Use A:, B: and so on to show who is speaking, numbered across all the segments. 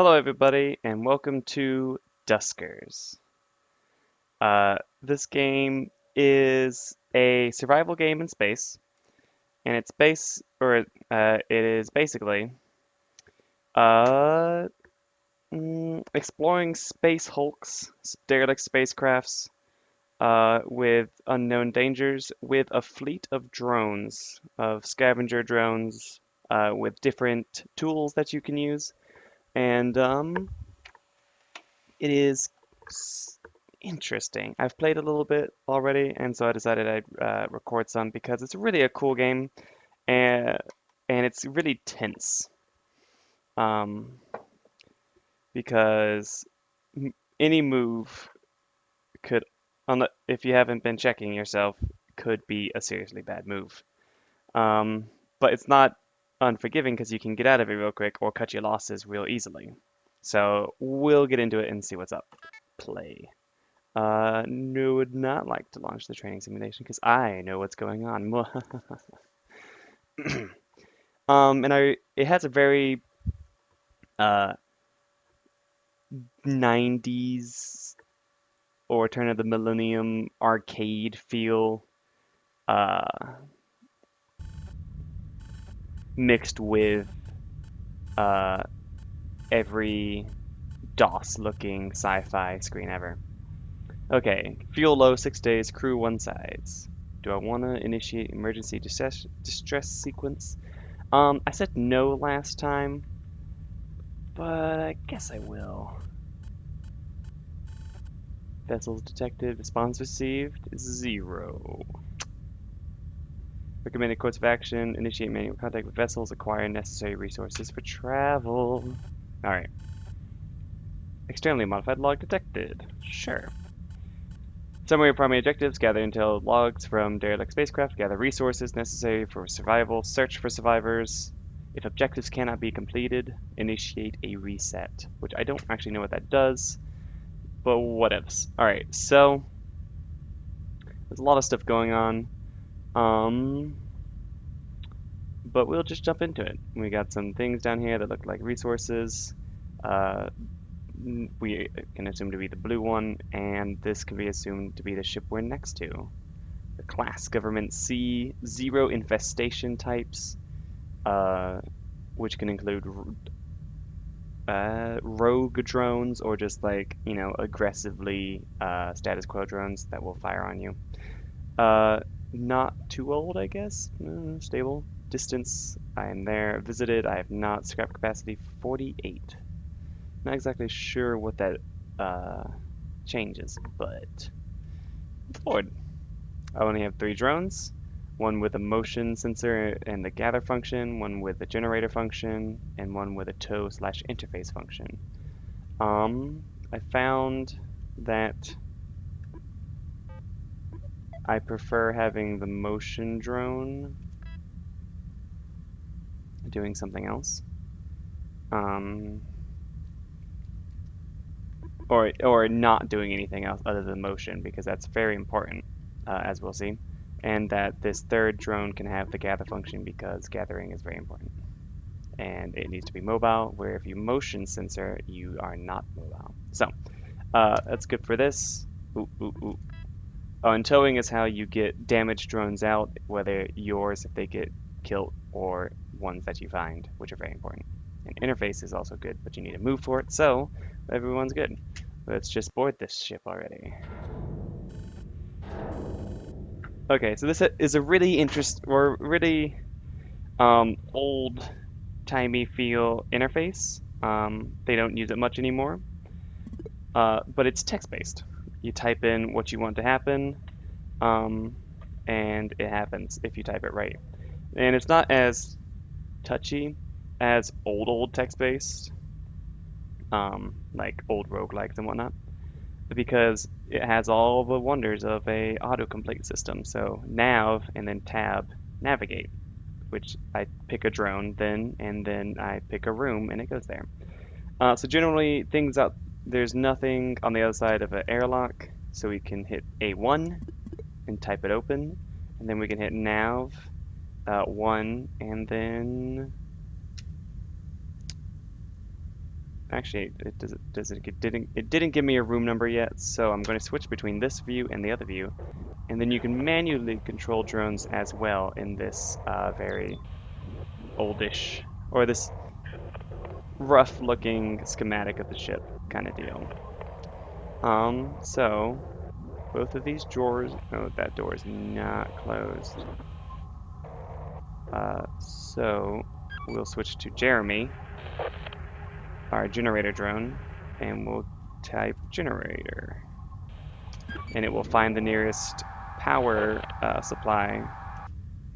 A: Hello, everybody, and welcome to Duskers. This game is a survival game in space, and it is basically uh, exploring space hulks, derelict spacecrafts, with unknown dangers, with a fleet of drones, of scavenger drones, with different tools that you can use, and it is interesting. I've played a little bit already, and so I decided I'd record some because it's really a cool game, and it's really tense. Um, because any move could, if you haven't been checking yourself, could be a seriously bad move. Um, but it's not unforgiving because you can get out of it real quick or cut your losses real easily. So we'll get into it and see what's up. Play. No, would not like to launch the training simulation because I know what's going on. And it has a very uh 90s or turn of the millennium arcade feel, uh, mixed with uh every DOS looking sci-fi screen ever. Okay, fuel low, 6 days, crew one sides. Do I want to initiate emergency distress sequence? I said no last time, but I guess I will. Vessels detected. Response received. 0. Recommended course of action. Initiate manual contact with vessels. Acquire necessary resources for travel. Alright. Externally modified log detected. Sure. Summary of primary objectives. Gather intel logs from derelict spacecraft. Gather resources necessary for survival. Search for survivors. If objectives cannot be completed, initiate a reset. Which I don't actually know what that does, but whatevs. Alright, so there's a lot of stuff going on. Um, but we'll just jump into it. We got some things down here that look like resources. Uh, we can assume to be the blue one, and this can be assumed to be the ship we're next to. The class Government C, 0 infestation types, uh, which can include rogue drones or just like, aggressively status quo drones that will fire on you. Uh, Not too old, I guess. Stable. Distance, I am there. Visited, I have not. Scrap capacity, 48. Not exactly sure what that uh, changes, but forward. I only have 3 drones. One with a motion sensor and the gather function, one with a generator function, and one with a tow/interface function. I found that I prefer having the motion drone doing something else. Um, or not doing anything else other than motion because that's very important, as we'll see. And that this third drone can have the gather function because gathering is very important. And it needs to be mobile, where if you motion sensor, you are not mobile. So, that's good for this. Ooh, ooh, ooh. Oh, and towing is how you get damaged drones out, whether yours if they get killed or ones that you find, which are very important. And interface is also good, but you need to move for it, so everyone's good. Let's just board this ship already. Okay, so this is a really really old-timey feel interface. They don't use it much anymore, but it's text-based. You type in what you want to happen, um, and it happens if you type it right. And it's not as touchy as old text-based, like old roguelikes and whatnot, because it has all the wonders of a autocomplete system. So nav and then tab, navigate, which I pick a drone then, and then I pick a room and it goes there. So generally there's nothing on the other side of an airlock, so we can hit A1 and type it open, and then we can hit nav 1 and then actually, it didn't give me a room number yet, so I'm going to switch between this view and the other view, and then you can manually control drones as well in this very oldish, or this rough-looking schematic of the ship kind of deal. So both of these drawers, oh, that door is not closed. So we'll switch to Jeremy, our generator drone, and we'll type generator, and it will find the nearest power supply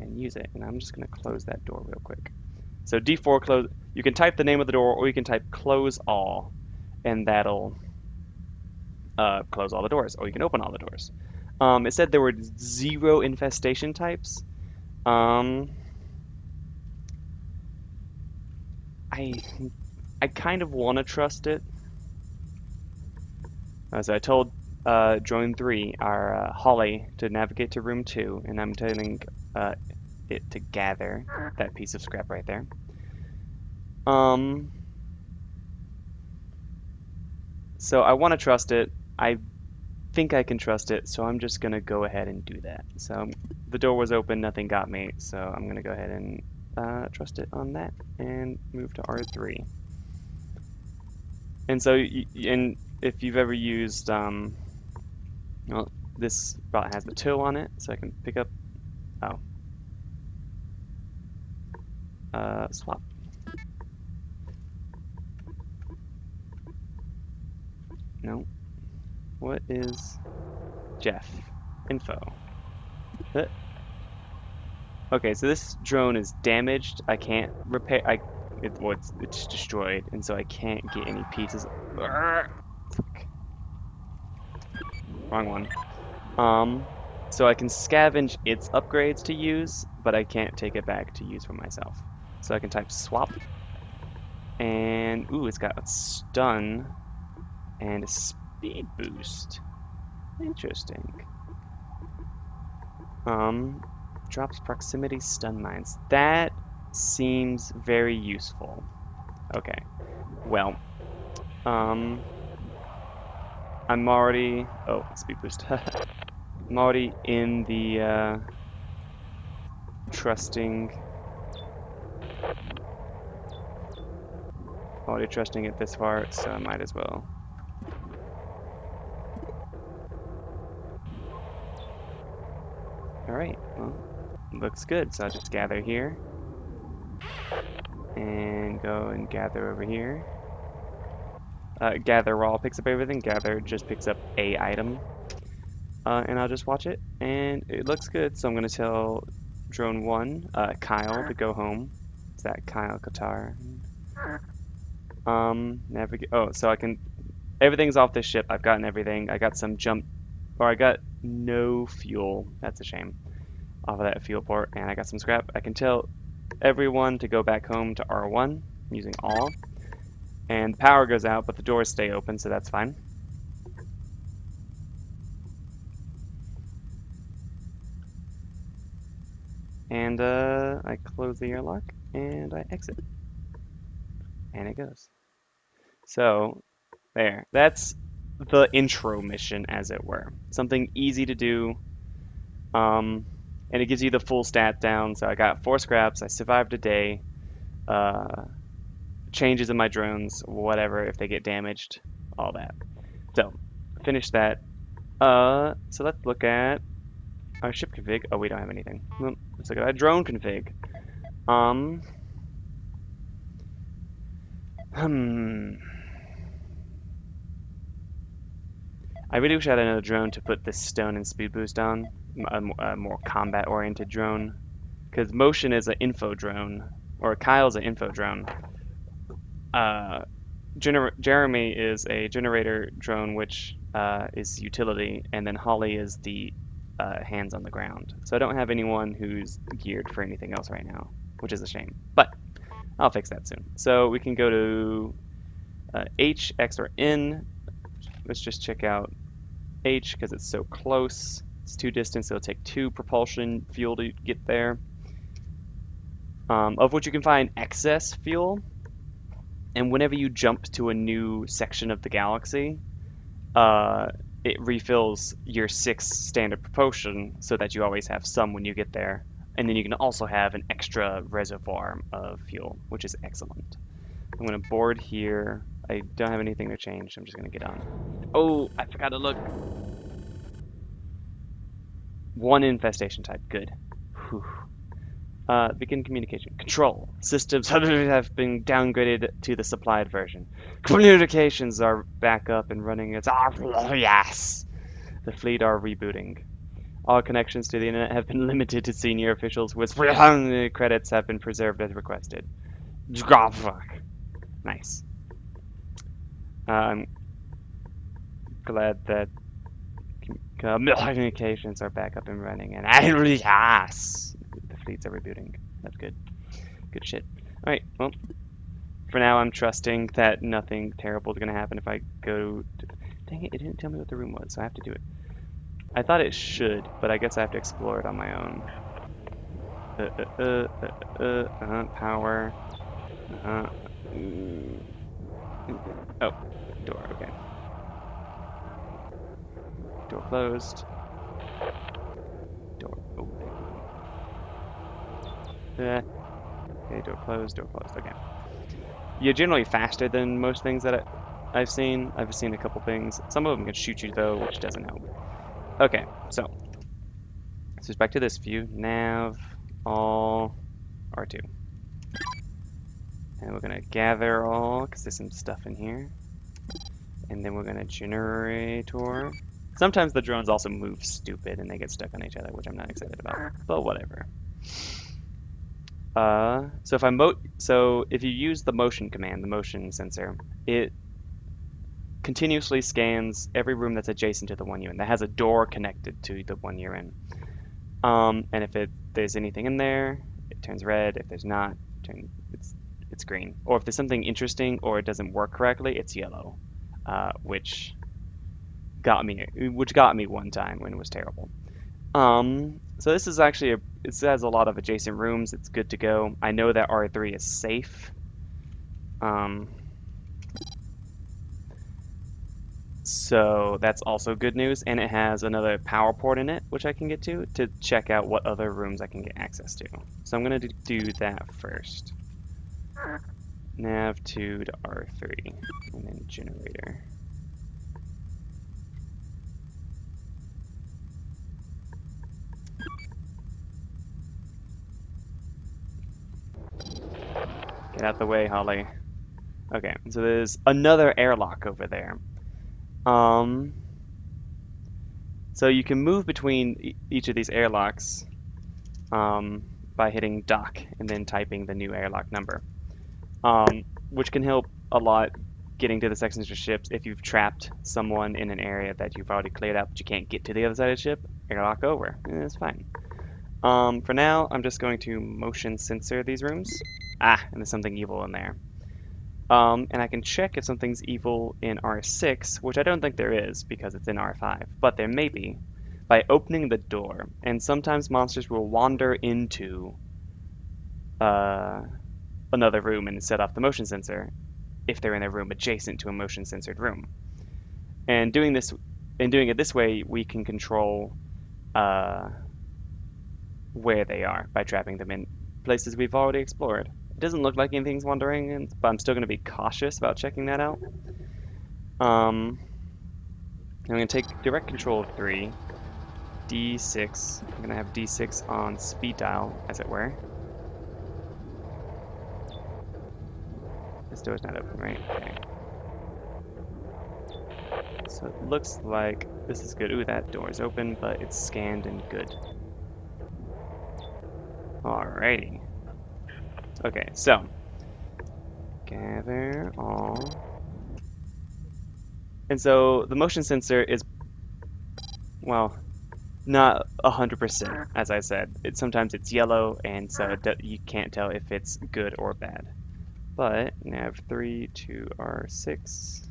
A: and use it. And I'm just going to close that door real quick. So D4 close. You can type the name of the door, or you can type close all, and that'll close all the doors, or you can open all the doors. It said there were 0 infestation types. I I kind of want to trust it. So I told Drone 3, our Holly, to navigate to room 2, and I'm telling it to gather that piece of scrap right there. So I want to trust it. I think I can trust it, so I'm just gonna go ahead and do that. So the door was open, nothing got me, so I'm gonna go ahead and trust it on that and move to R3. And so, and if you've ever used, well, this spot has the toe on it, so I can pick up, swap. No, what is Jeff? Info. Okay, so this drone is damaged. I can't repair. It's destroyed, and so I can't get any pieces. Fuck. Wrong one. So I can scavenge its upgrades to use, but I can't take it back to use for myself. So I can type swap, and ooh, it's got a stun and a speed boost. Interesting. Drops proximity stun mines. That seems very useful. Okay. Well, I'm already. Oh, speed boost. I'm already in the trusting. Already trusting it this far, so I might as well. Alright, well, looks good. So I'll just gather here. And go and gather over here. Gather all picks up everything. Gather just picks up a item. And I'll just watch it. And it looks good. So I'm going to tell Drone 1, Kyle, to go home. Is that Kyle Qatar? Navigate. Oh, so I can. Everything's off this ship. I've gotten everything. I got some jump. Or I got no fuel. That's a shame. Off of that fuel port. And I got some scrap. I can tell everyone to go back home to R1 using all. And the power goes out, but the doors stay open, so that's fine. And I close the airlock and I exit. And it goes. So, there. That's the intro mission, as it were. Something easy to do. And it gives you the full stat down. So I got 4 scraps. I survived a day. Changes in my drones, whatever, if they get damaged, all that. So, finish that. So let's look at our ship config. Oh, we don't have anything. Well, let's look at our drone config. I really wish I had another drone to put this stone and speed boost on, a more combat-oriented drone. Because Motion is an info drone, or Kyle's an info drone. Jeremy is a generator drone, which is utility, and then Holly is the hands on the ground. So I don't have anyone who's geared for anything else right now, which is a shame. But I'll fix that soon. So we can go to H, X, or N. Let's just check out H because it's so close. It's too distant, so it'll take 2 propulsion fuel to get there. Of which you can find excess fuel. And whenever you jump to a new section of the galaxy, uh, it refills your 6 standard propulsion so that you always have some when you get there. And then you can also have an extra reservoir of fuel, which is excellent. I'm going to board here. I don't have anything to change. I'm just going to get on. Oh, I forgot to look. 1 infestation type. Good. Whew. Begin communication. Control. Systems have been downgraded to the supplied version. Communications are back up and running. It's yes. The fleet are rebooting. All connections to the internet have been limited to senior officials with credits have been preserved as requested. Nice. I'm glad that communications are back up and running, and yes, the fleets are rebooting. That's good. Good shit. All right. Well, for now, I'm trusting that nothing terrible is gonna happen if I go. Dang it! It didn't tell me what the room was, so I have to do it. I thought it should, but I guess I have to explore it on my own. Power. Uh, oh, door. Okay. Door closed. Door open. Okay, door closed. Door closed. Okay. You're generally faster than most things that I've seen. I've seen a couple things. Some of them can shoot you though, which doesn't help. Okay, so switch back to this view. Nav, all, R2. And we're gonna gather all, because there's some stuff in here. And then we're gonna generator. Sometimes the drones also move stupid and they get stuck on each other, which I'm not excited about, but whatever. So if you use the motion command, the motion sensor, it continuously scans every room that's adjacent to the one you're in, that has a door connected to the one you're in. And if there's anything in there, it turns red. If there's not, it's green. Or if there's something interesting or it doesn't work correctly, it's yellow, which got me one time when it was terrible. So this is actually it has a lot of adjacent rooms. It's good to go. I know that R3 is safe. So that's also good news, and it has another power port in it, which I can get to check out what other rooms I can get access to. So I'm gonna do that first. Nav 2 to R3, and then generator. Get out the way, Holly. Okay, so there's another airlock over there. So you can move between each of these airlocks by hitting dock and then typing the new airlock number, which can help a lot getting to the sections of ships. If you've trapped someone in an area that you've already cleared out but you can't get to the other side of the ship, airlock over. It's fine. For now, I'm just going to motion sensor these rooms. And there's something evil in there. And I can check if something's evil in R6, which I don't think there is because it's in R5, but there may be, by opening the door. And sometimes monsters will wander into another room and set off the motion sensor if they're in a room adjacent to a motion censored room. And doing it this way, we can control where they are by trapping them in places we've already explored. It doesn't look like anything's wandering, but I'm still going to be cautious about checking that out. I'm going to take direct control of 3, D6. I'm going to have D6 on speed dial, as it were. This door's not open, right? Okay. So it looks like this is good. Ooh, that door is open, but it's scanned and good. Alrighty. Okay, so gather all. And so the motion sensor is, well, not 100%, as I said. Sometimes it's yellow, and so you can't tell if it's good or bad. But nav 3 to R6.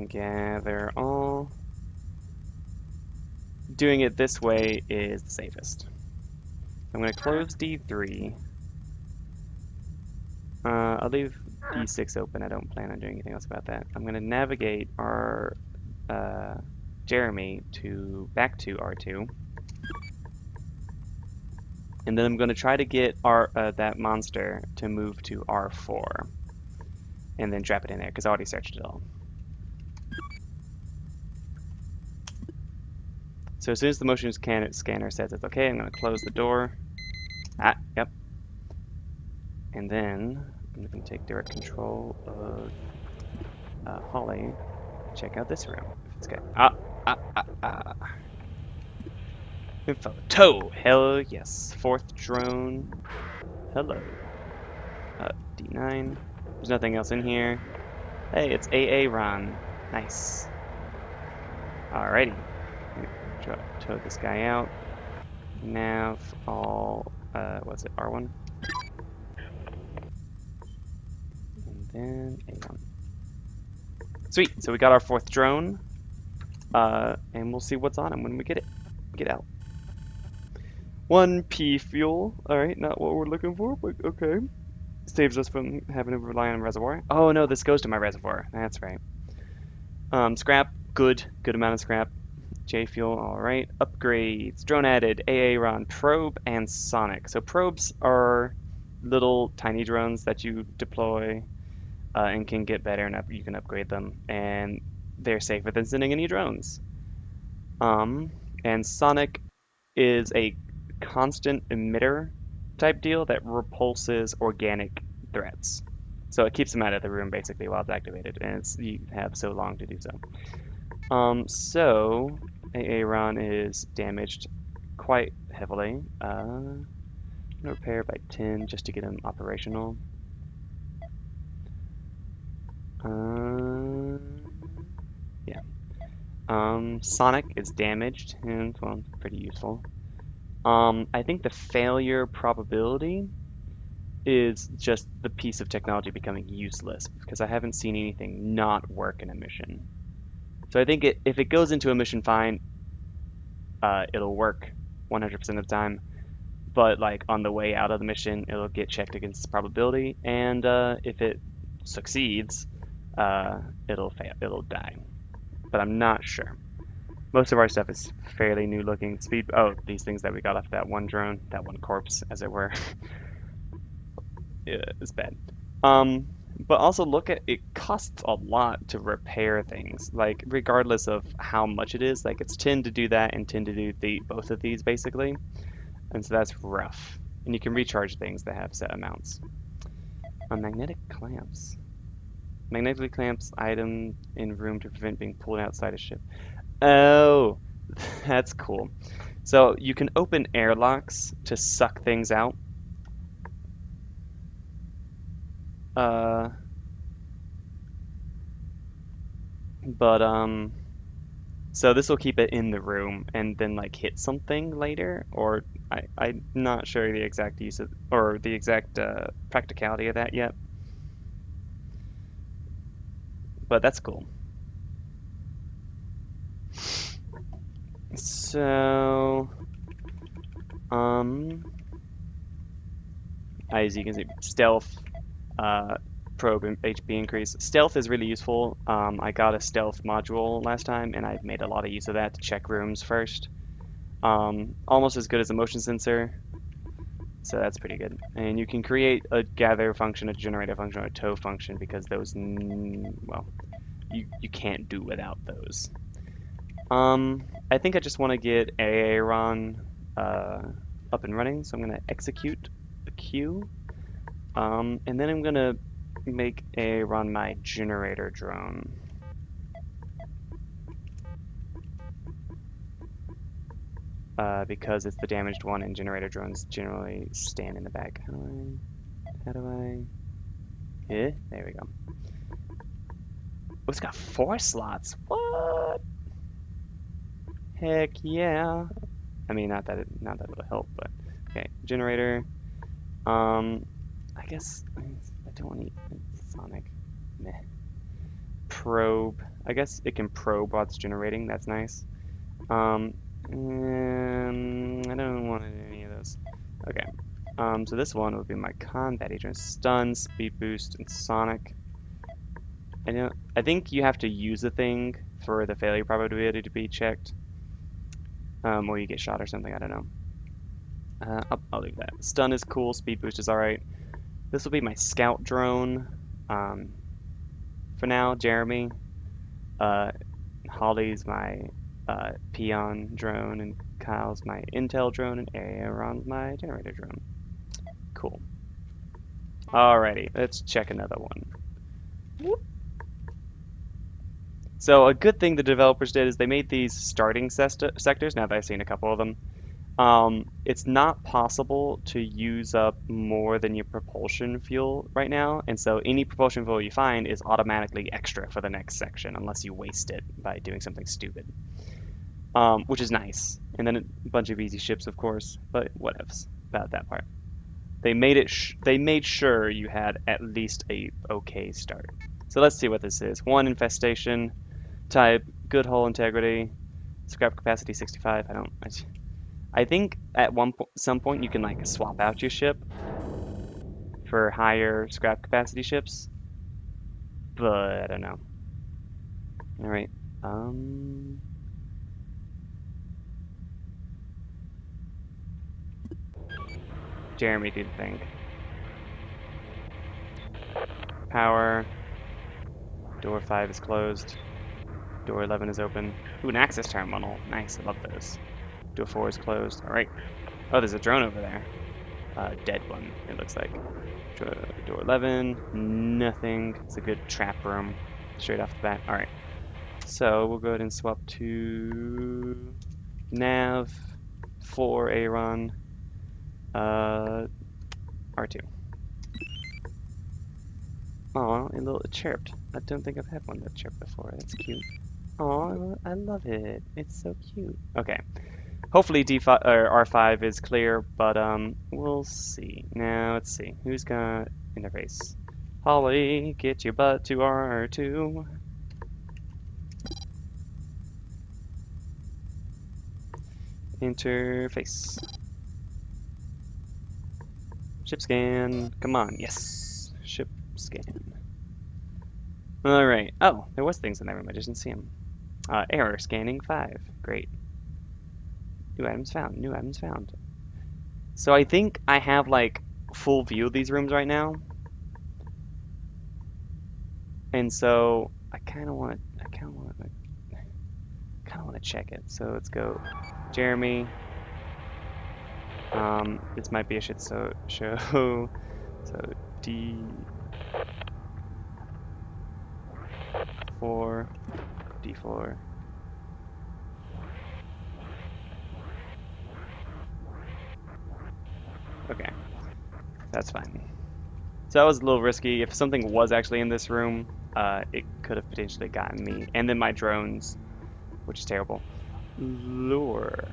A: Gather all. Doing it this way is the safest. I'm going to close D3. I'll leave D6 open. I don't plan on doing anything else about that. I'm gonna navigate our uh, Jeremy to back to R2, and then I'm gonna try to get our that monster to move to R4, and then trap it in there because I already searched it all. So as soon as the motion scanner says it's okay, I'm gonna close the door. Ah, yep. And then I'm gonna take direct control of Holly. Check out this room. If it's got ah. Info. Tow. Hell yes. Fourth drone. Hello. D9. There's nothing else in here. Hey, it's AA Ron. Nice. Alrighty. Tow this guy out. Nav all. What's it? R1. And then A1. Sweet. So we got our fourth drone. And we'll see what's on him when we get it. Get out. 1P fuel. Alright, not what we're looking for, but okay. Saves us from having to rely on reservoir. Oh no, this goes to my reservoir. That's right. Scrap, good amount of scrap. J fuel, all right. Upgrades, drone added, AA-Ron, probe, and sonic. So probes are little tiny drones that you deploy and can get better, and you can upgrade them, and they're safer than sending any drones. And sonic is a constant emitter type deal that repulses organic threats. So it keeps them out of the room basically while it's activated, and you have so long to do so. So Aaron is damaged quite heavily. I'm gonna repair by 10 just to get him operational. Uh, yeah. Sonic is damaged, and well, pretty useful. I think the failure probability is just the piece of technology becoming useless because I haven't seen anything not work in a mission. So I think if it goes into a mission fine, it'll work 100% of the time. But like on the way out of the mission, it'll get checked against its probability, and if it succeeds, uh, it'll fail. It'll die. But I'm not sure. Most of our stuff is fairly new looking. Speed. Oh, these things that we got off that one drone, that one corpse, as it were. Yeah, it's bad. Um, but also look at it costs a lot to repair things. Like regardless of how much it is, like it's 10 to do that and 10 to do the both of these basically. And so that's rough. And you can recharge things that have set amounts. Magnetic clamps. Magnetically clamps item in room to prevent being pulled outside a ship. Oh, that's cool. So you can open airlocks to suck things out. Uh, but so this will keep it in the room and then like hit something later, or I'm not sure the exact use of or the exact practicality of that yet, but that's cool. So, um, as you can see, stealth, uh, probe and HP increase. Stealth is really useful. I got a stealth module last time, and I've made a lot of use of that to check rooms first. Almost as good as a motion sensor, so that's pretty good. And you can create a gather function, a generator function, or a tow function because those, well, you can't do without those. I think I just want to get Aaron up and running, so I'm gonna execute a queue. And then I'm gonna make Aaron my generator drone. Because it's the damaged one and generator drones generally stand in the back. How do I, yeah, there we go. Oh, it's got 4 slots. What? Heck yeah. I mean, not that it'll help, but okay. Generator. Um, I guess I don't need Sonic. Meh. Probe. I guess it can probe while it's generating. That's nice. I don't want to do any of those. Okay. So this one would be my combat agent. Stun, speed boost, and sonic. I think you have to use a thing for the failure probability to be checked. Or you get shot or something, I don't know. I'll leave that. Stun is cool, speed boost is alright. This will be my scout drone. Um, for now, Jeremy. Uh, Holly's my peon drone, and Kyle's my intel drone, and Aaron's my generator drone. Cool. Alrighty, let's check another one. So a good thing the developers did is they made these starting sectors, now that I've seen a couple of them. It's not possible to use up more than your propulsion fuel right now, and so any propulsion fuel you find is automatically extra for the next section, unless you waste it by doing something stupid. Which is nice. And then a bunch of easy ships, of course, but whatevs about that part. They made sure you had at least a okay start. So let's see what this is. One infestation, type good hull integrity, scrap capacity 65. I think at some point you can like swap out your ship for higher scrap capacity ships, but I don't know. All right. Um, Jeremy, do the thing. Power. Door 5 is closed. Door 11 is open. Ooh, an access terminal. Nice, I love those. Door 4 is closed. All right. Oh, there's a drone over there. Dead one, it looks like. Door 11, nothing. It's a good trap room, straight off the bat. All right. So we'll go ahead and swap to nav 4 Aaron, R2. Aw, it chirped. I don't think I've had one that chirped before. That's cute. Aw, I love it. It's so cute. Okay. Hopefully D5 or R5 is clear, but we'll see. Now let's see. Who's got interface? Holly, get your butt to R2. Interface. Ship scan. Come on. Yes. Ship scan. All right. Oh, there was things in that room. I just didn't see them. Error scanning 5. Great. New items found. New items found. So I think I have like full view of these rooms right now. And so I kind of want to check it. So let's go Jeremy. This might be a shit show. So D4, D4. Okay, that's fine. So that was a little risky. If something was actually in this room, it could have potentially gotten me. And then my drones, which is terrible. Lure.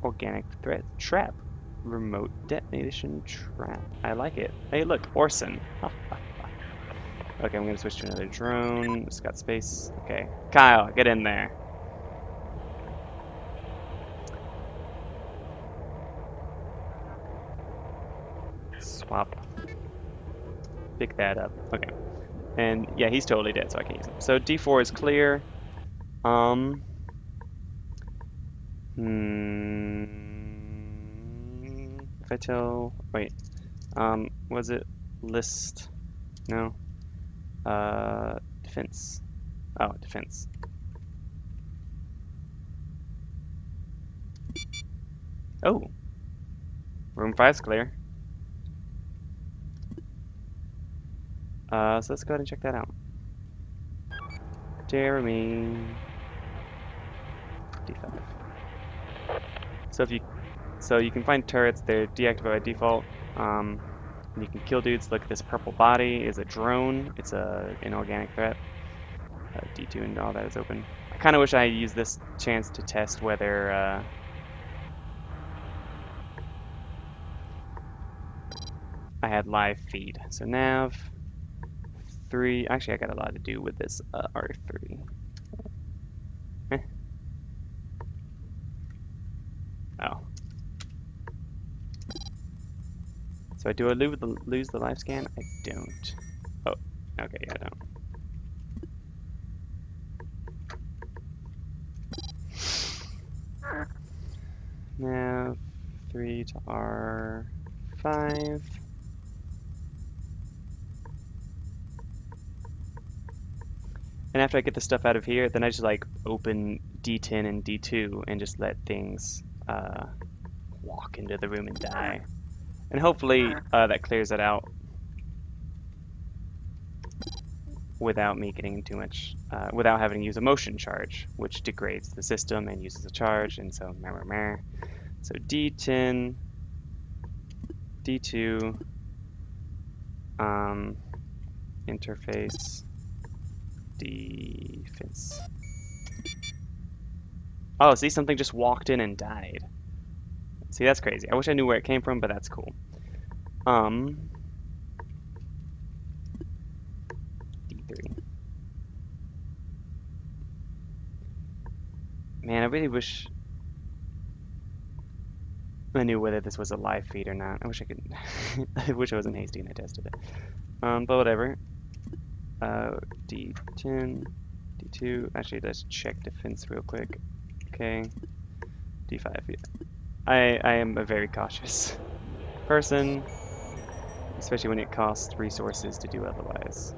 A: Organic threat trap. Remote detonation trap. I like it. Hey, look, Orson. Okay, I'm gonna switch to another drone. It's got space. Okay, Kyle, get in there. Swap. Pick that up. Okay. And yeah, he's totally dead, so I can't use him. So D4 is clear. Um. If I tell, wait, was it list? No. Defense. Oh, defense. Oh, room 5's clear. So let's go ahead and check that out. Jeremy. D5. So you can find turrets. They're deactivated by default. And you can kill dudes. Look, this purple body is a drone. It's a inorganic threat. D2 and all that is open. I kind of wish I used this chance to test whether I had live feed. So nav 3. Actually, I got a lot to do with this R3. Eh. Oh. So do I lose the live scan? I don't. Oh, okay, yeah, I don't. Nav 3 to R5. And after I get the stuff out of here, then I just like open D10 and D2 and just let things walk into the room and die. And hopefully that clears it out without me getting too much, without having to use a motion charge, which degrades the system and uses a charge, and so meh, meh, meh. So D10, D2, interface, defense. Oh, see, something just walked in and died. See, that's crazy. I wish I knew where it came from, but that's cool. D3. Man, I really wish I knew whether this was a live feed or not. I wish I could. I wish I wasn't hasty and I tested it. But whatever. D10, D2. Actually, let's check defense real quick. Okay. D5. Yeah. I am a very cautious person, especially when it costs resources to do otherwise.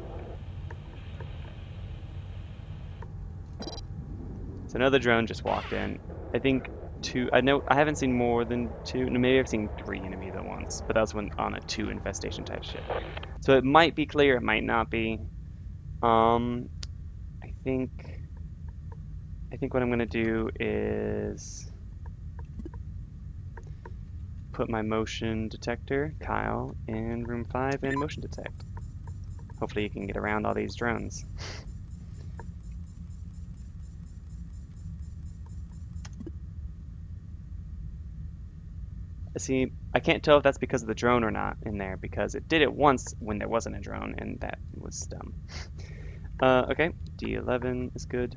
A: So another drone just walked in. I think two. I know I haven't seen more than two. No, maybe I've seen 3 enemies at once, but that was when on a 2 infestation type ship. So it might be clear, it might not be. I think what I'm gonna do is put my motion detector, Kyle, in room 5 and motion detect. Hopefully you can get around all these drones. See, I can't tell if that's because of the drone or not in there, because it did it once when there wasn't a drone, and that was dumb. Okay, D11 is good.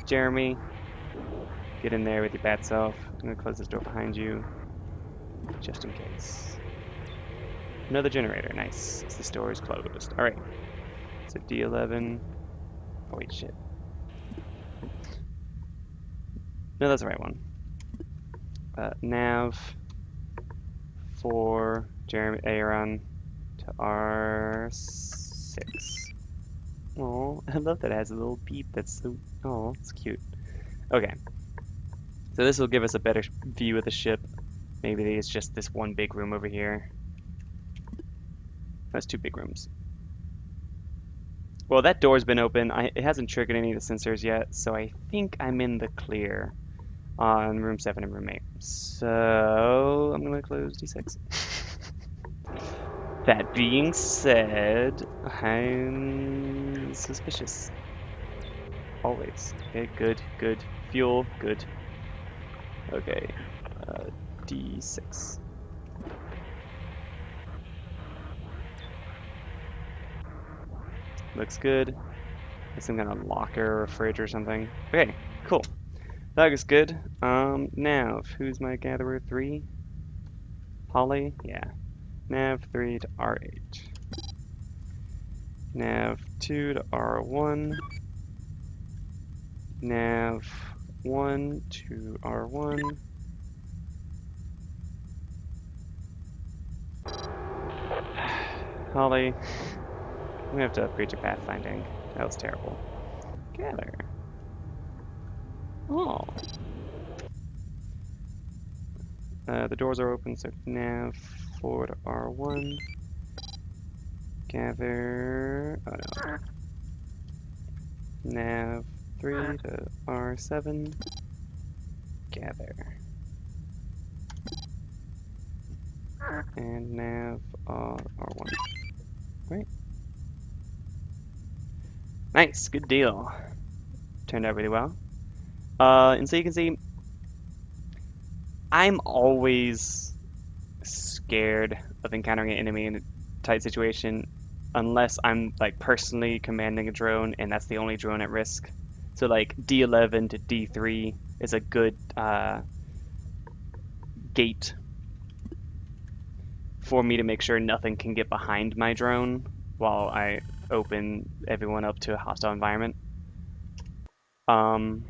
A: Jeremy, get in there with your bad self. I'm gonna close this door behind you, just in case. Another generator, nice. This door is closed. All right, so D11. Oh wait, shit. No, that's the right one. Nav for Jeremy Aaron to R6. Oh, I love that it has a little beep. That's so. Oh, it's cute. Okay, so this will give us a better view of the ship. Maybe it's just this one big room over here. That's 2 big rooms. Well, that door's been open. It hasn't triggered any of the sensors yet, so I think I'm in the clear on room 7 and room 8. So I'm gonna close D6. That being said, I'm suspicious. Always. Okay, good, good. Fuel, good. Okay, D6. Looks good. Some kind of locker or fridge or something. Okay, cool. That looks good. Nav, who's my gatherer? 3? Holly? Yeah. Nav 3 to R8. Nav 2 to R1. Nav 1 to R1. Holly, I'm gonna have to upgrade your pathfinding. That was terrible. Gather. Oh. The doors are open, so nav 4 to R1. Gather. Oh no. Nav 3 to R7. Gather. And nav R1. Right. Nice, good deal. Turned out really well. And so you can see, I'm always scared of encountering an enemy in a tight situation unless I'm like personally commanding a drone and that's the only drone at risk. So like D11 to D3 is a good gate for me to make sure nothing can get behind my drone while I open everyone up to a hostile environment. Um,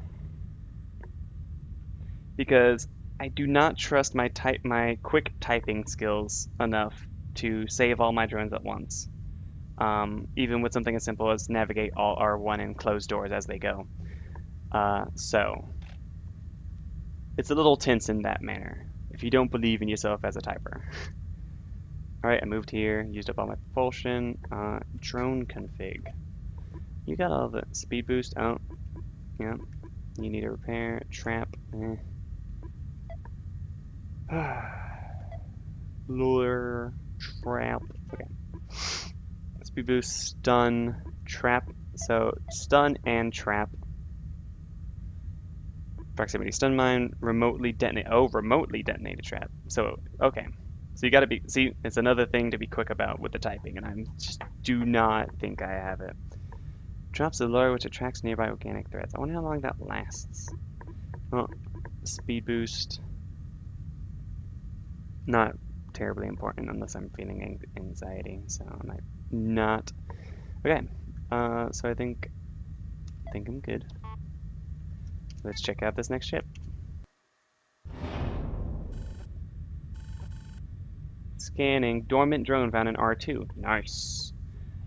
A: because I do not trust my quick typing skills enough to save all my drones at once. Even with something as simple as navigate all R1 and close doors as they go. So it's a little tense in that manner if you don't believe in yourself as a typer. All right, I moved here, used up all my propulsion. Drone config. You got all the speed boost. Oh, yeah. You need a repair. Trap. Lure. Trap. Okay. Speed boost, stun, trap. So stun and trap. Proximity stun mine, remotely detonate. Oh, remotely detonate a trap. So, okay. So you gotta be, see, it's another thing to be quick about with the typing, and I just do not think I have it. Drops a lure which attracts nearby organic threats. I wonder how long that lasts. Well, speed boost. Not terribly important unless I'm feeling anxiety, so I might not. Okay, so I think I'm good. Let's check out this next ship. Scanning. Dormant drone found in R2. Nice.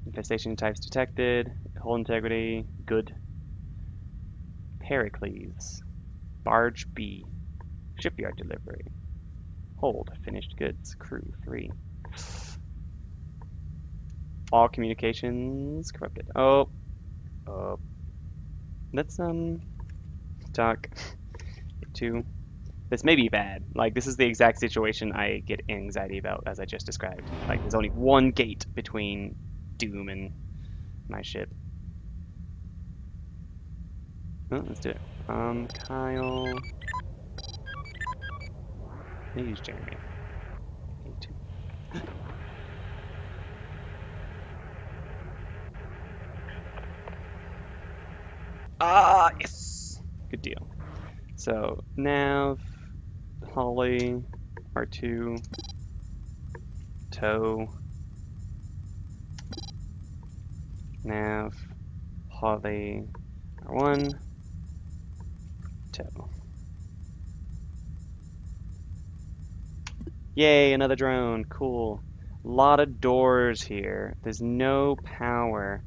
A: Infestation types detected. Hull integrity. Good. Pericles. Barge B. Shipyard delivery. Hold. Finished goods. Crew 3. All communications corrupted. Oh. Oh. Let's, talk. 2. This may be bad. Like, this is the exact situation I get anxiety about, as I just described. Like, there's only one gate between Doom and my ship. Oh, let's do it. Kyle. I use Jeremy. A2. Ah, yes! Good deal. So, Nav, Holly, R2, Tow, Nav, Holly, R1, Tow. Yay, another drone. Cool. A lot of doors here. There's no power.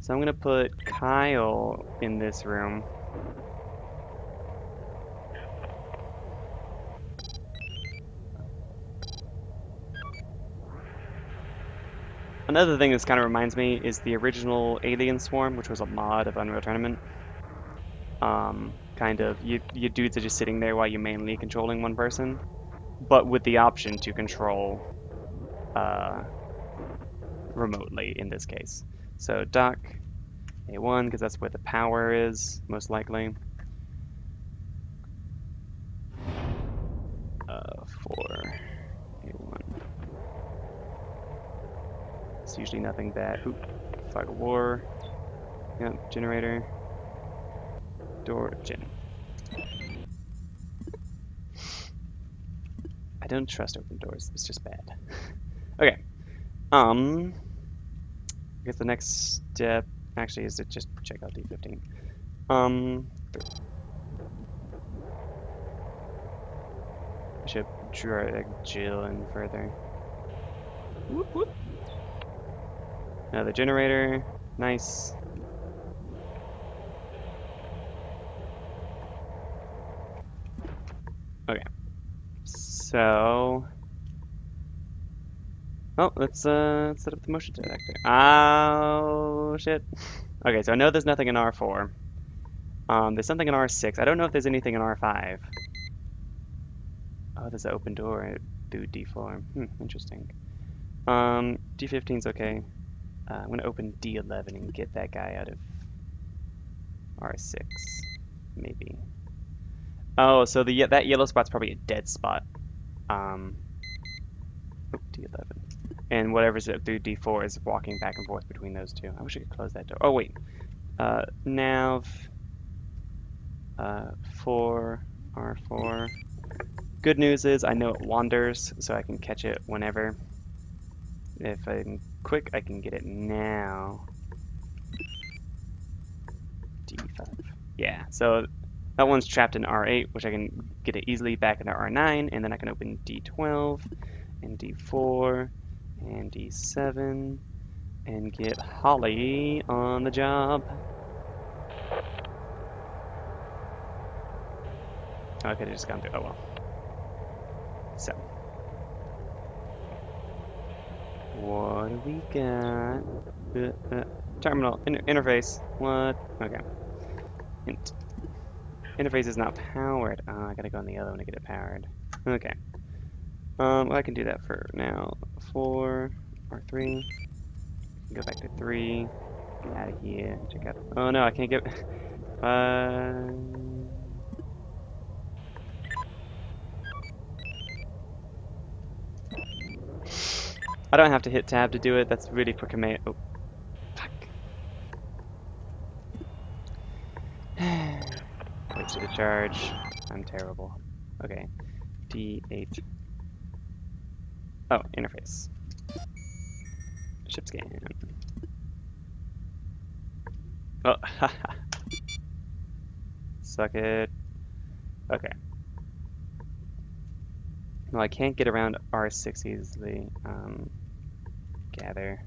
A: So I'm going to put Kyle in this room. Another thing this kind of reminds me is the original Alien Swarm, which was a mod of Unreal Tournament. Kind of, you dudes are just sitting there while you're mainly controlling one person, but with the option to control remotely in this case. So dock A1, because that's where the power is, most likely. 4 A1. It's usually nothing bad. Oop, flag of war. Yep, generator. Door, gen. I don't trust open doors. It's just bad. Okay. I guess the next step actually is to just check out D15. I should drag Jill in further. Whoop, whoop. Another generator. Nice. Okay. So. Oh, let's set up the motion detector. Oh shit. Okay, so I know there's nothing in R4. There's something in R6. I don't know if there's anything in R5. Oh, there's an open door through D4. Interesting. D15's okay. I'm gonna open D11 and get that guy out of R6. Maybe. Oh, so that yellow spot's probably a dead spot. D11. And whatever's up through D4 is walking back and forth between those two. I wish I could close that door. Oh, wait. Nav 4, R4. Good news is I know it wanders, so I can catch it whenever. If I'm quick, I can get it now. D5. Yeah, so that one's trapped in R8, which I can get it easily back into R9, and then I can open D12 and D4 and D7 and get Holly on the job. Oh, I could have just gone through. Oh well. So, what do we got? Terminal interface. What? Okay. Int. Interface is not powered. Oh, I gotta go on the other one to get it powered. Okay. Well, I can do that for now. 4 or 3. Go back to 3. Get out of here. Check out. Oh no, I can't get. I don't have to hit tab to do it. That's really for command. Oh, fuck. Wasted a charge. I'm terrible. Okay. D8. Oh, interface. Ship scan. Oh, haha. Suck it. Okay. Well, I can't get around R6 easily. Gather.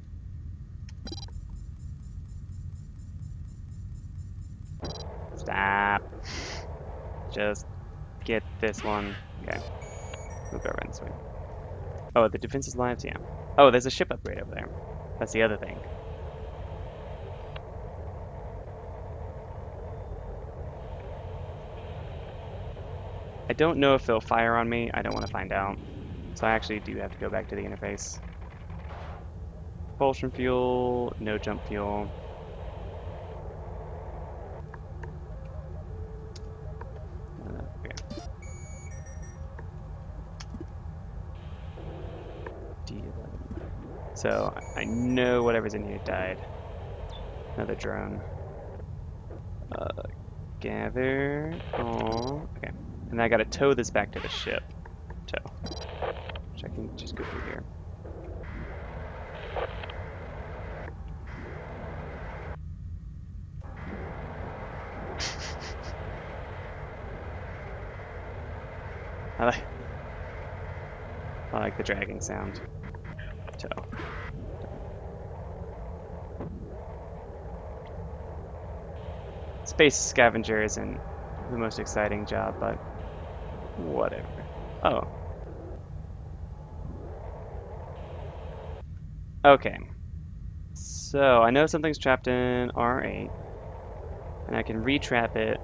A: Stop. Just get this one. Okay. We'll go around this way. Oh, the defense is lives? Yeah. Oh, there's a ship upgrade over there. That's the other thing. I don't know if they'll fire on me. I don't want to find out. So I actually do have to go back to the interface. Propulsion fuel, no jump fuel. Okay. D11. So I know whatever's in here died. Another drone. Gather. Oh, okay. And I gotta tow this back to the ship. Tow. Which I can just go through here. I like the dragging sound. Tow. Space scavenger isn't the most exciting job, but whatever. Oh. Okay. So I know something's trapped in R8, and I can retrap it.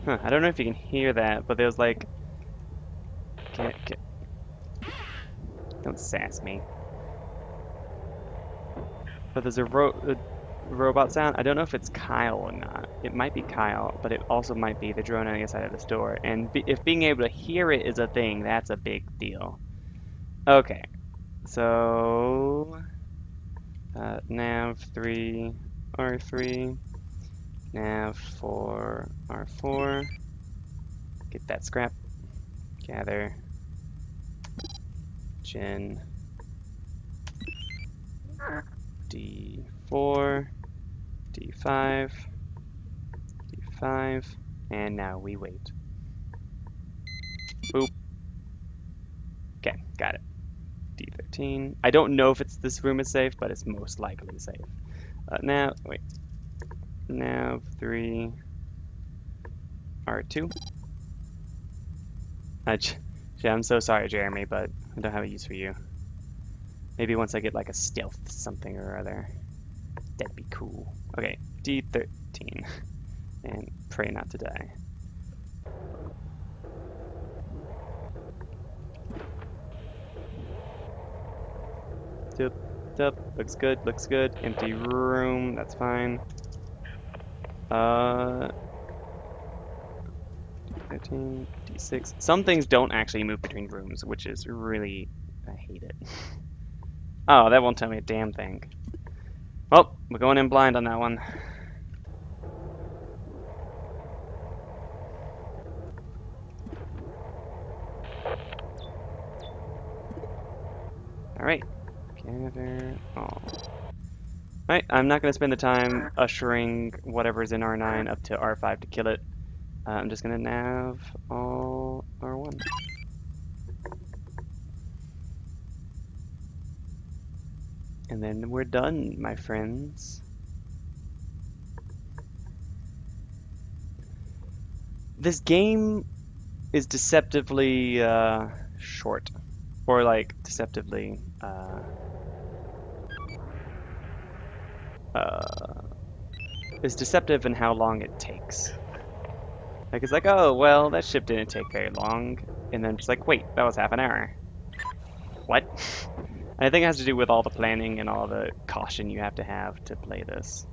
A: Huh, I don't know if you can hear that, but there's like... Don't sass me. But there's a robot sound. I don't know if it's Kyle or not. It might be Kyle, but it also might be the drone on the other side of the store. And if being able to hear it is a thing, that's a big deal. Okay, so... nav 3, R3, nav 4, R4. Get that scrap. Gather. Gen. D4, D5, D5, and now we wait. Boop. Okay, got it. D13. I don't know if this room is safe, but it's most likely safe. Now, wait. Nav 3, R2. I'm so sorry, Jeremy, but I don't have a use for you. Maybe once I get like a stealth something or other. That'd be cool. Okay, D13. And pray not to die. Yep, looks good, looks good. Empty room, that's fine. 13, D6. Some things don't actually move between rooms, which is really, I hate it. Oh, that won't tell me a damn thing. Well, we're going in blind on that one. Alright. Gather all. Alright, I'm not going to spend the time ushering whatever's in R9 up to R5 to kill it. I'm just going to nav all R1. And then we're done, my friends. This game is deceptively short. Or like deceptively uh, is deceptive in how long it takes. Like it's like, oh well, that ship didn't take very long, and then just like, wait, that was half an hour. What? I think it has to do with all the planning and all the caution you have to play this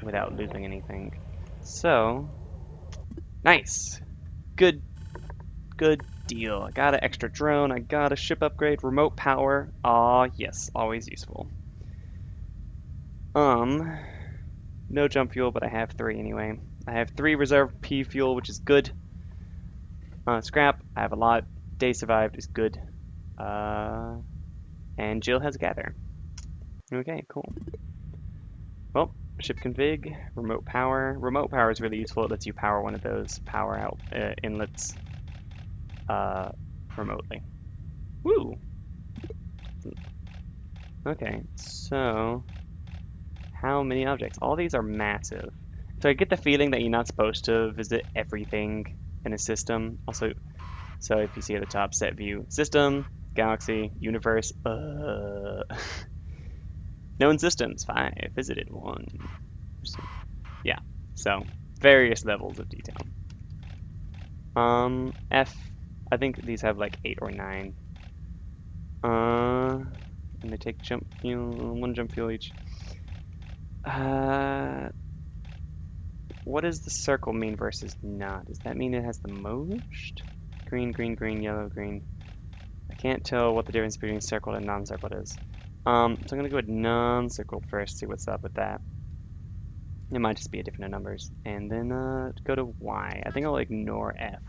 A: without losing anything. So, nice, good, good deal. I got an extra drone. I got a ship upgrade, remote power. Ah, yes, always useful. No jump fuel, but I have 3 anyway. I have 3 reserve P fuel, which is good. Scrap, I have a lot. Day survived is good. And Jill has a gather. Okay, cool. Well, ship config, remote power. Remote power is really useful. It lets you power one of those power out inlets remotely. Woo! Okay, so how many objects? All these are massive. So I get the feeling that you're not supposed to visit everything in a system. Also, so if you see at the top, set view, system, galaxy, universe, known systems, 5, visited 1. Yeah, so various levels of detail. F, I think these have like 8 or 9. And they take jump fuel, 1 jump fuel each. Uh, what does the circle mean versus not? Does that mean it has the most? Green, green, green, yellow, green. I can't tell what the difference between circled and non-circled is. So I'm gonna go with non-circled first, see what's up with that. It might just be a different numbers. And then go to Y. I think I'll ignore F.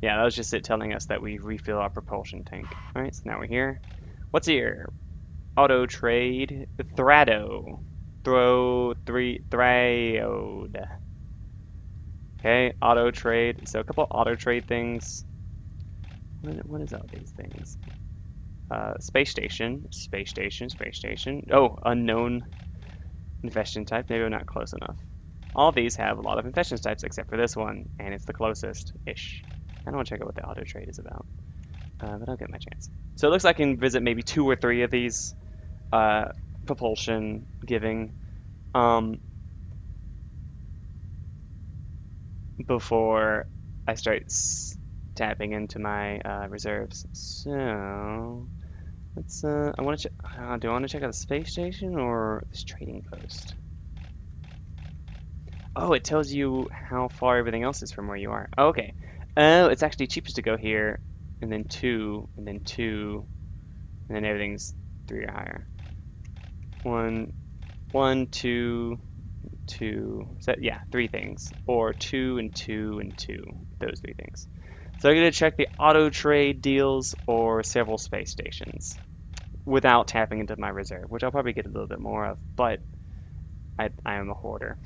A: Yeah, that was just it telling us that we refill our propulsion tank. Alright, so now we're here. What's here? Auto trade. Thrado. Throde. Okay, auto trade. So a couple auto trade things. What is all these things? Space station, space station, space station. Oh, unknown infection type. Maybe I'm not close enough. All these have a lot of infection types except for this one, and it's the closest-ish. I don't want to check out what the auto trade is about, but I'll get my chance. So it looks like I can visit maybe 2 or 3 of these propulsion giving before I start tapping into my reserves. So let's. I want to check. Do I want to check out the space station or this trading post? Oh, it tells you how far everything else is from where you are. Oh, okay. Oh, it's actually cheapest to go here, and then 2, and then 2, and then everything's 3 or higher. 1, 1, 2, 2. So, yeah, 3 things. Or 2 and 2 and 2. Those 3 things. So I'm going to check the auto trade deals or several space stations without tapping into my reserve, which I'll probably get a little bit more of, but I am a hoarder.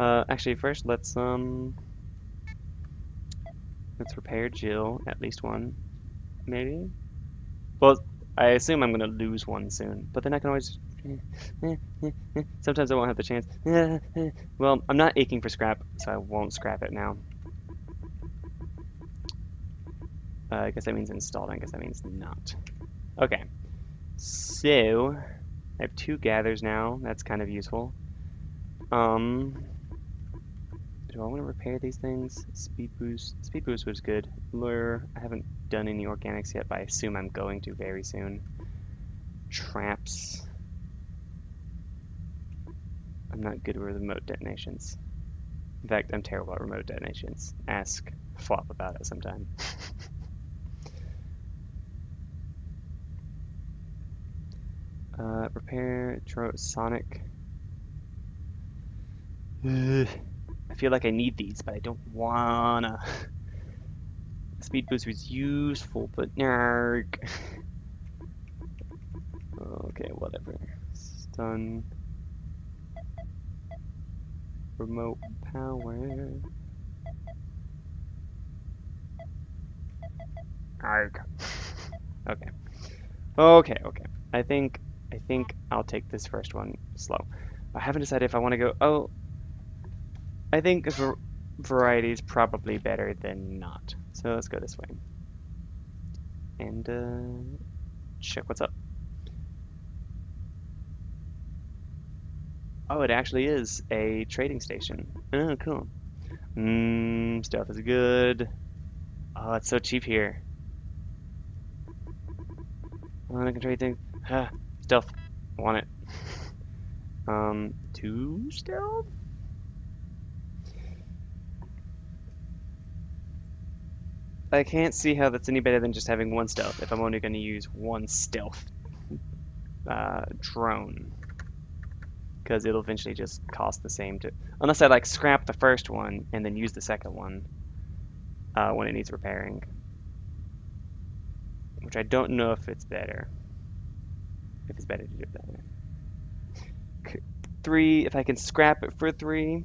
A: Actually, first let's repair Jill, at least one, maybe. Well, I assume I'm gonna lose one soon, but then I can always. Sometimes I won't have the chance. Well, I'm not aching for scrap, so I won't scrap it now. I guess that means installed. I guess that means not. Okay, so I have 2 gathers now. That's kind of useful. Do I want to repair these things? Speed boost. Speed boost was good. Lure. I haven't done any organics yet, but I assume I'm going to very soon. Traps. I'm not good with remote detonations. In fact, I'm terrible at remote detonations. Ask Flop about it sometime. Repair, Sonic. Ugh. I feel like I need these, but I don't wanna. Speed boost was useful, but narg. Okay, whatever. Stun. Remote power. Arg. Okay. Okay. I think I think I'll take this first one slow. I haven't decided if I want to go. Oh, I think variety is probably better than not. So let's go this way and check what's up. Oh, it actually is a trading station. Oh, cool. Stealth is good. Oh, it's so cheap here. Oh, I can trade things. Stealth. I want it. Two stealth? I can't see how that's any better than just having one stealth if I'm only going to use one stealth drone. Because it'll eventually just cost the same to, unless I like scrap the first one and then use the second one when it needs repairing, which I don't know if it's better. If it's better to do it that way. Three, if I can scrap it for three.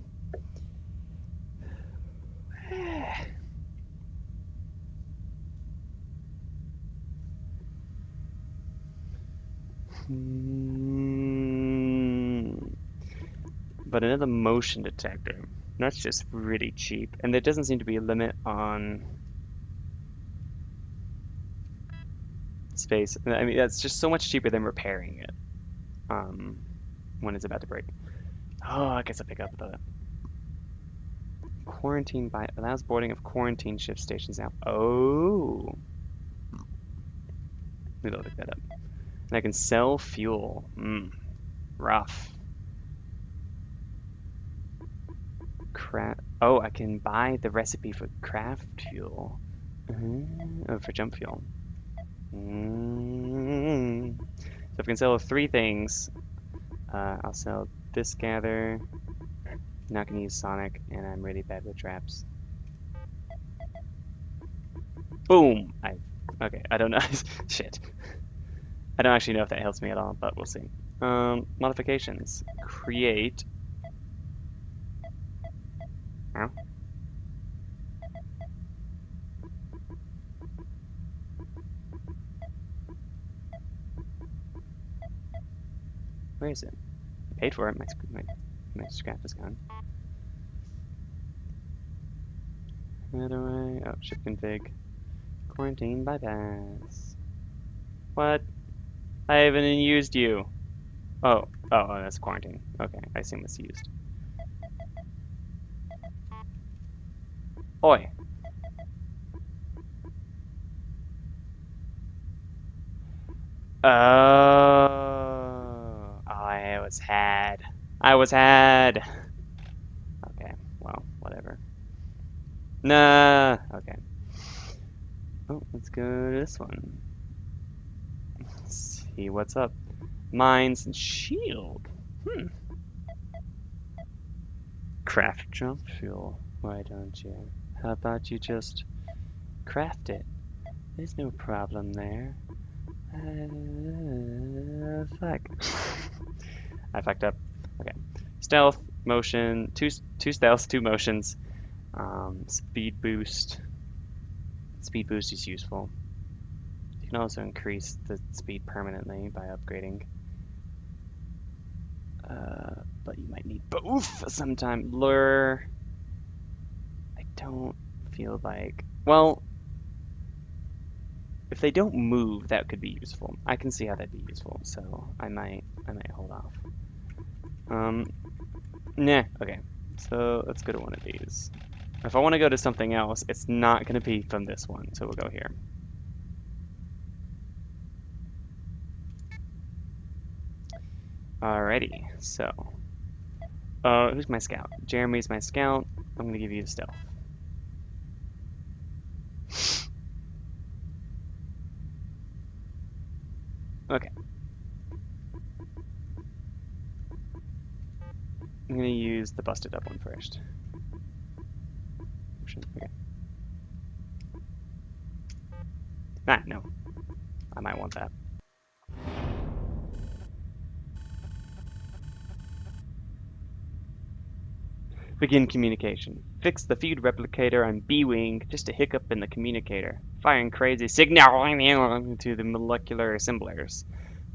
A: But another motion detector. That's just really cheap. And there doesn't seem to be a limit on space. I mean, that's just so much cheaper than repairing it um, when it's about to break. Oh, I guess I'll pick up the quarantine by allows boarding of quarantine ship stations now. Oh, maybe I'll pick that up. And I can sell fuel. Rough. Craft. Oh, I can buy the recipe for craft fuel. Oh, for jump fuel. So if I can sell three things, I'll sell this gather. Not gonna use Sonic, and I'm really bad with traps. Boom! Okay. I don't know. Shit. I don't actually know if that helps me at all, but we'll see. Modifications. Create. Oh, where is it? I paid for it. My scrap is gone. How do I? Oh, ship config. Quarantine bypass. What? I haven't used you. Oh, that's quarantine. Okay, I assume it's used. Oi. Oh, I was had. I was had. Okay, well, whatever. Nah. Okay. Oh, let's go to this one. See what's up. Mines and shield. Craft jump fuel. Why don't you? How about you just craft it? There's no problem there. Fuck. I fucked up. Okay. Stealth, motion, two stealth, two motions. Speed boost. Speed boost is useful. You can also increase the speed permanently by upgrading. But you might need both sometime. Lure. I don't feel like. Well, if they don't move, that could be useful. I can see how that'd be useful, so I might hold off. Um, nah. Okay. So let's go to one of these. If I want to go to something else, it's not going to be from this one, so we'll go here. Alrighty, so Who's my scout? Jeremy's my scout. I'm gonna give you the stealth. Okay, I'm gonna use the busted up one first. Okay. Ah, no. I might want that. Begin communication. Fix the feed replicator on B-Wing. Just a hiccup in the communicator. Firing crazy signal to the molecular assemblers.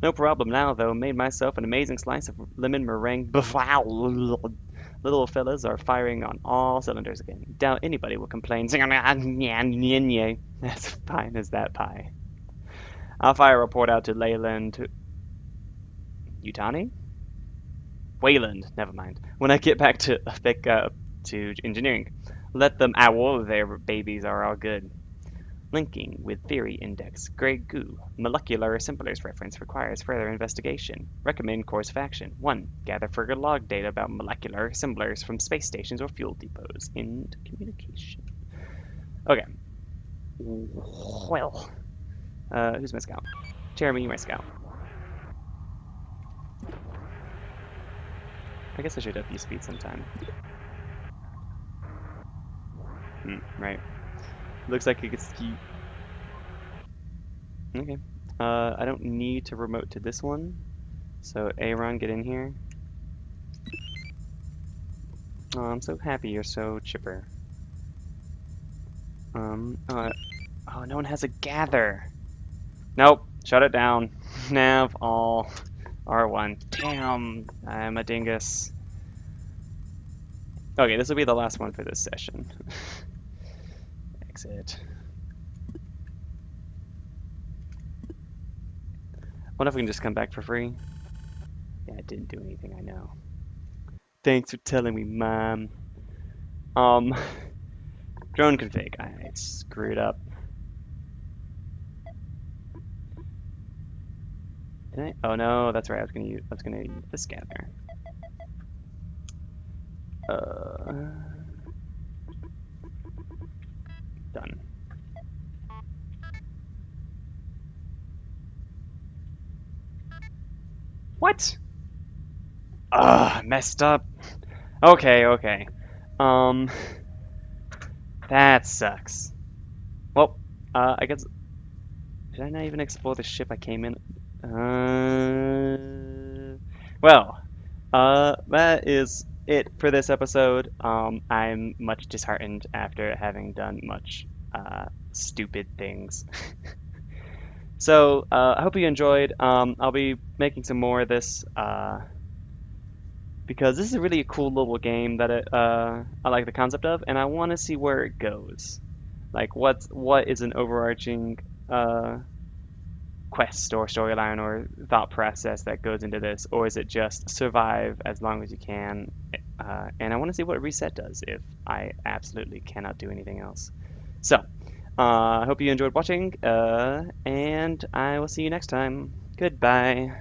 A: No problem now, though. Made myself an amazing slice of lemon meringue. Wow. Little fellas are firing on all cylinders again. Doubt anybody will complain. As fine as that pie. I'll fire a report out to Leyland. Utani? Wayland, never mind. When I get to engineering, let them owl their babies are all good. Linking with theory index, Grey Goo. Molecular assemblers reference requires further investigation. Recommend course of action. 1. Gather further log data about molecular assemblers from space stations or fuel depots. End communication. Okay. Well, who's my scout? Jeremy, my scout. I guess I should up you speed sometime. Right. Looks like it gets ski. Okay. I don't need to remote to this one. So Aaron, get in here. Oh, I'm so happy you're so chipper. Oh, no one has a gather. Nope, shut it down. Nav all R1. Damn, I'm a dingus. Okay, this will be the last one for this session. Exit. What if we can just come back for free? Yeah, it didn't do anything, I know. Thanks for telling me, Mom. Drone config. I screwed up. Did I? Oh no, that's right. I was gonna use the scanner. Done. What? Messed up. Okay. Um, that sucks. Well, I guess, did I not even explore the ship I came in? Well, that is it for this episode. I'm much disheartened after having done much, stupid things. So, I hope you enjoyed. I'll be making some more of this, because this is a really cool little game that I like the concept of, and I want to see where it goes. Like, what is an overarching quest or storyline or thought process that goes into this, or is it just survive as long as you can? And I want to see what reset does if I absolutely cannot do anything else. So, I hope you enjoyed watching, and I will see you next time. Goodbye.